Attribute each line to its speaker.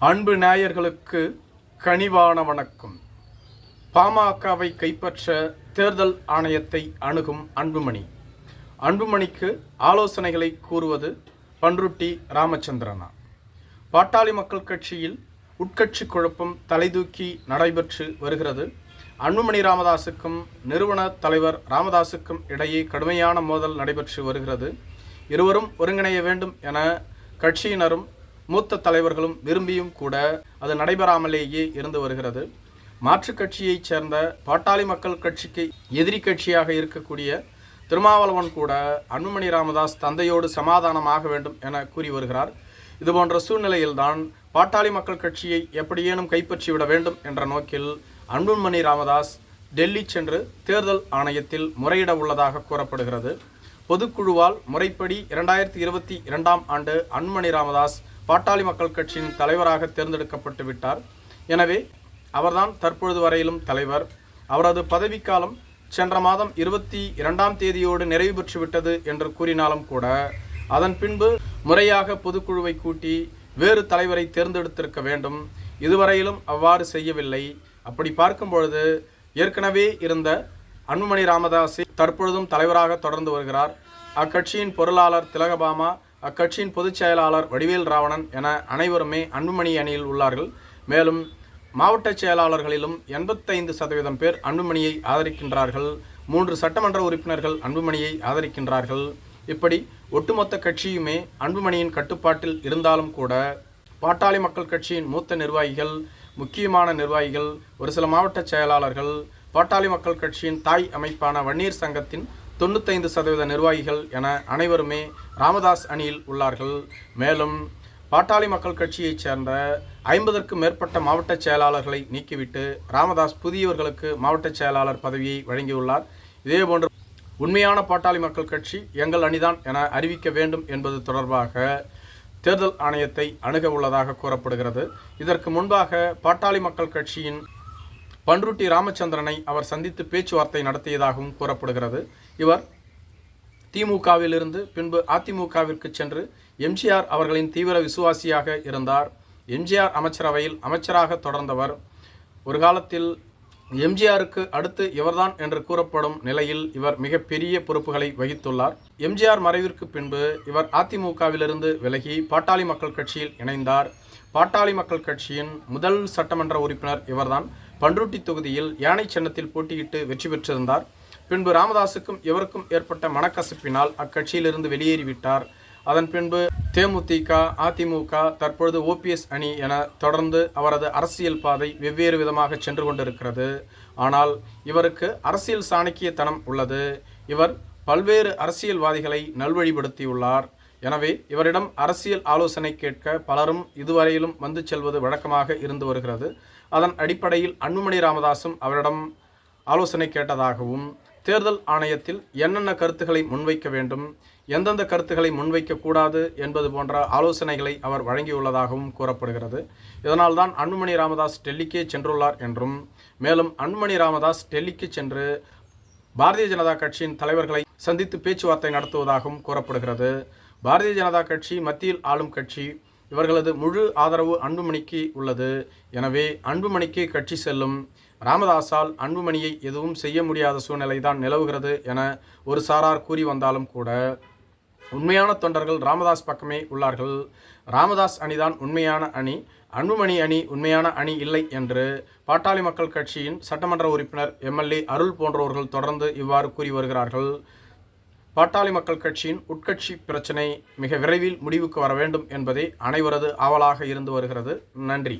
Speaker 1: அன்பு நேயர்களுக்கு கனிவான வணக்கம். பாமகவை கைப்பற்ற தேர்தல் ஆணையத்தை அணுகும் அன்புமணி. அன்புமணிக்கு ஆலோசனைகளை கூறுவது பண்ருட்டி ராமச்சந்திரனா. பாட்டாளி மக்கள் கட்சியில் உட்கட்சி குழப்பம் தலைதூக்கி நடைபெற்று வருகிறது. அன்புமணி ராமதாஸுக்கும் நிறுவன தலைவர் ராமதாஸுக்கும் இடையே கடுமையான மோதல் நடைபெற்று வருகிறது. இருவரும் ஒருங்கிணைய வேண்டும் என கட்சியினரும் மூத்த தலைவர்களும் விரும்பியும் கூட அது நடைபெறாமலேயே இருந்து வருகிறது. மாற்றுக் கட்சியைச் சேர்ந்த பாட்டாளி மக்கள் கட்சிக்கு எதிரி கட்சியாக இருக்கக்கூடிய திருமாவளவன் கூட அன்புமணி ராமதாஸ் தந்தையோடு சமாதானமாக வேண்டும் என கூறி வருகிறார். இதுபோன்ற சூழ்நிலையில்தான் பாட்டாளி மக்கள் கட்சியை எப்படியேனும் கைப்பற்றிவிட வேண்டும் என்ற நோக்கில் அன்புமணி ராமதாஸ் டெல்லி சென்று தேர்தல் ஆணையத்தில் முறையிட உள்ளதாக கூறப்படுகிறது. பொதுக்குழுவால் முறைப்படி 2022ஆம் ஆண்டு அன்புமணி ராமதாஸ் பாட்டாளி மக்கள் கட்சியின் தலைவராக தேர்ந்தெடுக்கப்பட்டு விட்டார். எனவே அவர்தான் தற்பொழுது வரையிலும் தலைவர். அவரது பதவிக்காலம் சென்ற மாதம் 22ஆம் தேதியோடு நிறைவு பெற்றுவிட்டது என்று கூறினாலும் கூட அதன் பின்பு முறையாக பொதுக்குழுவை கூட்டி வேறு தலைவரை தேர்ந்தெடுத்திருக்க வேண்டும். இதுவரையிலும் அவ்வாறு செய்யவில்லை. அப்படி பார்க்கும் பொழுது ஏற்கனவே இருந்த அன்புமணி ராமதாஸ் தற்பொழுதும் தலைவராக தொடர்ந்து வருகிறார். அக்கட்சியின் பொருளாளர் திலகபாமா, அக்கட்சியின் பொதுச் செயலாளர் வடிவேல் ராவணன் என அனைவருமே அன்புமணி அணியில் உள்ளார்கள். மேலும் மாவட்ட செயலாளர்களிலும் 85% பேர் அன்புமணியை ஆதரிக்கின்றார்கள். 3 சட்டமன்ற உறுப்பினர்கள் அன்புமணியை ஆதரிக்கின்றார்கள். இப்படி ஒட்டுமொத்த கட்சியுமே அன்புமணியின் கட்டுப்பாட்டில் இருந்தாலும் கூட பாட்டாளி மக்கள் கட்சியின் மூத்த நிர்வாகிகள், முக்கியமான நிர்வாகிகள், ஒரு சில மாவட்ட செயலாளர்கள், பாட்டாளி மக்கள் கட்சியின் தாய் அமைப்பான வன்னியர் சங்கத்தின் 95% நிர்வாகிகள் என அனைவருமே ராமதாஸ் அணியில் உள்ளார்கள். மேலும் பாட்டாளி மக்கள் கட்சியைச் சேர்ந்த 50க்கும் மேற்பட்ட மாவட்ட செயலாளர்களை நீக்கிவிட்டு ராமதாஸ் புதியவர்களுக்கு மாவட்ட செயலாளர் பதவியை வழங்கியுள்ளார். இதேபோன்று உண்மையான பாட்டாளி மக்கள் கட்சி எங்கள் அணிதான் என அறிவிக்க வேண்டும் என்பது தொடர்பாக தேர்தல் ஆணையத்தை அணுக உள்ளதாக கூறப்படுகிறது. இதற்கு முன்பாக பாட்டாளி மக்கள் கட்சியின் பண்ருட்டி ராமச்சந்திரனை அவர் சந்தித்து பேச்சுவார்த்தை நடத்தியதாகவும் கூறப்படுகிறது. இவர் திமுகவிலிருந்து பின்பு அதிமுகவிற்கு சென்று எம்ஜிஆர் அவர்களின் தீவிர விசுவாசியாக இருந்தார். எம்ஜிஆர் அமைச்சரவையில் அமைச்சராக தொடர்ந்தவர். ஒரு காலத்தில் எம்ஜிஆருக்கு அடுத்து இவர்தான் என்று கூறப்படும் நிலையில் இவர் மிகப்பெரிய பொறுப்புகளை வகித்துள்ளார். எம்ஜிஆர் மறைவிற்கு பின்பு இவர் அதிமுகவிலிருந்து விலகி பாட்டாளி மக்கள் கட்சியில் இணைந்தார். பாட்டாளி மக்கள் கட்சியின் முதல் சட்டமன்ற உறுப்பினர் இவர்தான். பண்ருட்டி தொகுதியில் யானை சின்னத்தில் போட்டியிட்டு வெற்றி பெற்றிருந்தார். பின்பு ராமதாஸுக்கும் இவருக்கும் ஏற்பட்ட மனக்கசப்பினால் அக்கட்சியிலிருந்து வெளியேறிவிட்டார். அதன் பின்பு தேமுதிக, அதிமுக, தற்பொழுது ஓபிஎஸ் அணி என தொடர்ந்து அவரது அரசியல் பாதை வெவ்வேறு விதமாக சென்று கொண்டிருக்கிறது. ஆனால் இவருக்கு அரசியல் சாணக்கியத்தனம் உள்ளது. இவர் பல்வேறு அரசியல்வாதிகளை நல்வழிப்படுத்தியுள்ளார். எனவே இவரிடம் அரசியல் ஆலோசனை கேட்க பலரும் இதுவரையிலும் வந்து செல்வது வழக்கமாக இருந்து வருகிறது. அதன் அடிப்படையில் அன்புமணி ராமதாஸும் அவரிடம் ஆலோசனை கேட்டதாகவும், தேர்தல் ஆணையத்தில் என்னென்ன கருத்துக்களை முன்வைக்க வேண்டும், எந்தெந்த கருத்துக்களை முன்வைக்கக்கூடாது என்பது போன்ற ஆலோசனைகளை அவர் வழங்கியுள்ளதாகவும் கூறப்படுகிறது. இதனால்தான் அன்புமணி ராமதாஸ் டெல்லிக்கே சென்றுள்ளார் என்றும், மேலும் அன்புமணி ராமதாஸ் டெல்லிக்கு சென்று பாரதிய ஜனதா கட்சியின் தலைவர்களை சந்தித்து பேச்சுவார்த்தை நடத்துவதாகவும் கூறப்படுகிறது. பாரதிய ஜனதா கட்சி மத்தியில் ஆளும் கட்சி. இவர்களது முழு ஆதரவு அன்புமணிக்கு உள்ளது. எனவே அன்புமணிக்கு கட்சி செல்லும். ராமதாஸால் அன்புமணியை எதுவும் செய்ய முடியாத சூழ்நிலை தான் நிலவுகிறது என ஒரு சாரார் கூறி வந்தாலும் கூட உண்மையான தொண்டர்கள் ராமதாஸ் பக்கமே உள்ளார்கள். ராமதாஸ் அணிதான் உண்மையான அணி, அன்புமணி அணி உண்மையான அணி இல்லை என்று பாட்டாளி மக்கள் கட்சியின் சட்டமன்ற உறுப்பினர் எம்எல்ஏ அருள் போன்றவர்கள் தொடர்ந்து இவ்வாறு கூறி வருகிறார்கள். பாட்டாளி மக்கள் கட்சியின் உட்கட்சி பிரச்சினை மிக விரைவில் முடிவுக்கு வர வேண்டும் என்பதே அனைவரது ஆவலாக இருந்து வருகிறது. நன்றி.